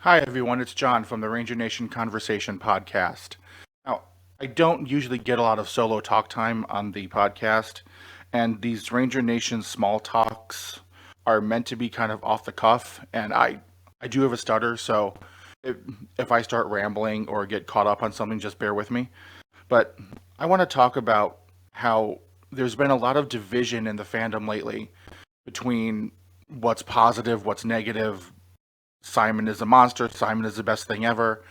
Hi, everyone. It's John from the Ranger Nation Conversation podcast. Now, I don't usually get a lot of solo talk time on the podcast, and these Ranger Nation small talks are meant to be kind of off the cuff. And I do have a stutter, so if, if I start rambling or get caught up on something, just bear with me. But I want to talk about how there's been a lot of division in the fandom lately between what's positive, what's negative. Simon is a monster. Simon is the best thing ever.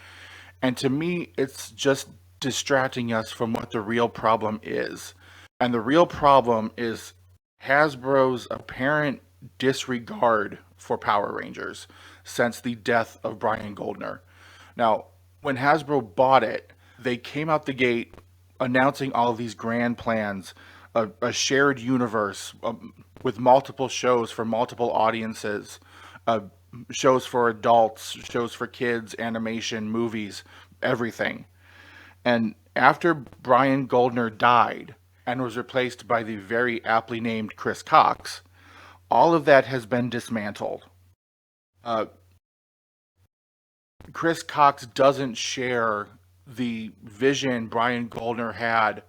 And to me, it's just distracting us from what the real problem is. And the real problem is Hasbro's apparent disregard for Power Rangers since the death of Brian Goldner. Now, when Hasbro bought it, they came out the gate announcing all of these grand plans, a shared universe with multiple shows for multiple audiences, uh, shows for adults, shows for kids, animation, movies, everything. And after Brian Goldner died and was replaced by the very aptly named Chris Cox, all of that has been dismantled. Uh, Chris Cox doesn't share the vision Brian Goldner had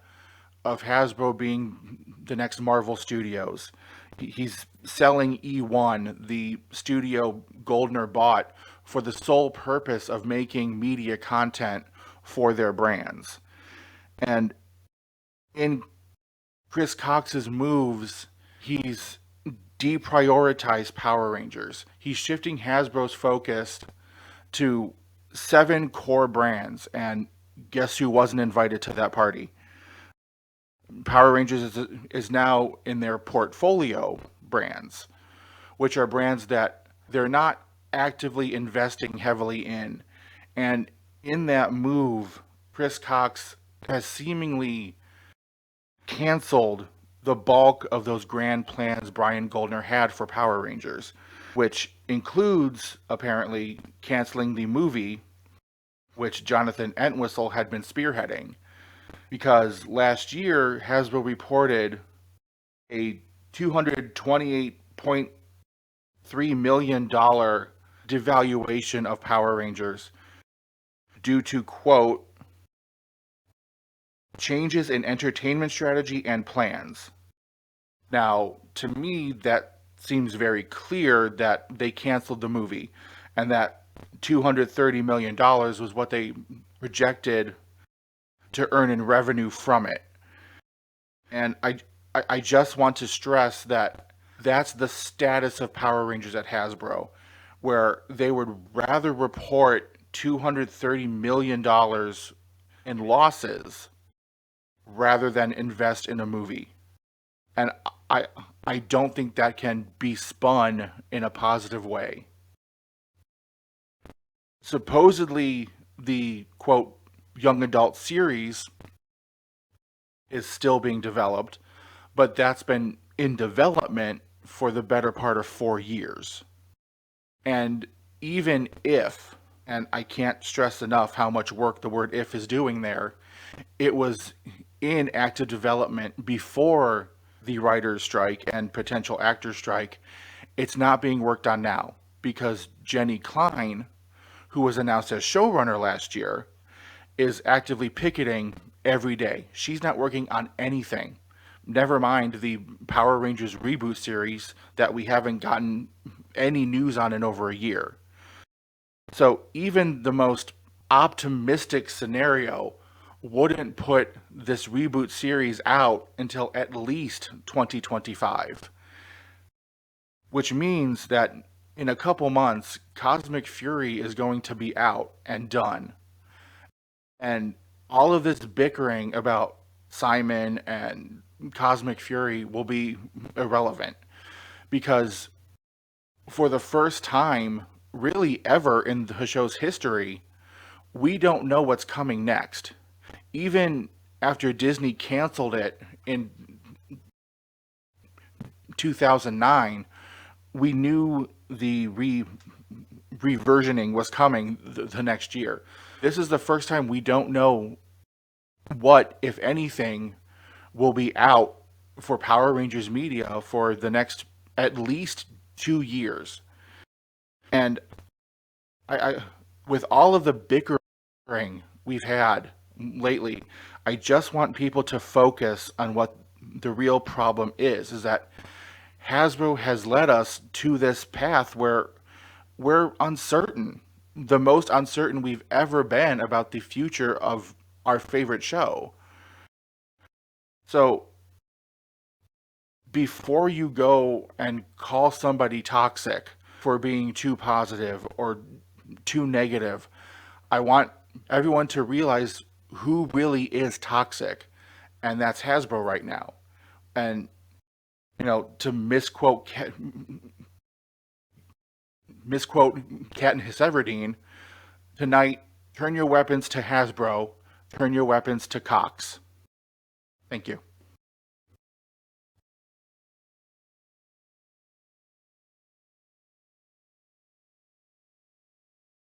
of Hasbro being the next Marvel Studios. He's selling E1, the studio Goldner bought, for the sole purpose of making media content for their brands. And in Chris Cox's moves, he's deprioritized Power Rangers. He's shifting Hasbro's focus to 7 core brands, and guess who wasn't invited to that party? Power Rangers is now in their portfolio brands, which are brands that they're not actively investing heavily in. And in that move, Chris Cox has seemingly canceled the bulk of those grand plans Brian Goldner had for Power Rangers, which includes apparently canceling the movie, which Jonathan Entwistle had been spearheading. Because last year, Hasbro reported a $228.3 million devaluation of Power Rangers due to, quote, changes in entertainment strategy and plans. Now, to me, that seems very clear that they canceled the movie and that $230 million was what they projected to earn in revenue from it. And I just want to stress that that's the status of Power Rangers at Hasbro, where they would rather report $230 million in losses rather than invest in a movie. And I, I don't think that can be spun in a positive way. Supposedly, the quote, young adult series is still being developed, but that's been in development for the better part of 4 years. And even if, and I can't stress enough how much work the word if is doing there, it was in active development before the writer's strike and potential actor strike. It's not being worked on now because Jenny Klein, who was announced as showrunner last year, is actively picketing every day. She's not working on anything. Never mind the Power Rangers reboot series that we haven't gotten any news on in over a year. So even the most optimistic scenario wouldn't put this reboot series out until at least 2025, which means that in a couple months, Cosmic Fury is going to be out and done. And all of this bickering about Simon and Cosmic Fury will be irrelevant because for the first time, really ever in the show's history, we don't know what's coming next. Even after Disney canceled it in 2009, we knew the reversioning was coming the next year. This is the first time we don't know what, if anything, will be out for Power Rangers media for the next at least 2 years. And I with all of the bickering we've had lately, I just want people to focus on what the real problem is that Hasbro has led us to this path where we're uncertain, the most uncertain we've ever been about the future of our favorite show. So before you go and call somebody toxic for being too positive or too negative, I want everyone to realize who really is toxic, and that's Hasbro right now. And to misquote Katniss Everdeen tonight, turn your weapons to Hasbro, turn your weapons to Cox. Thank you.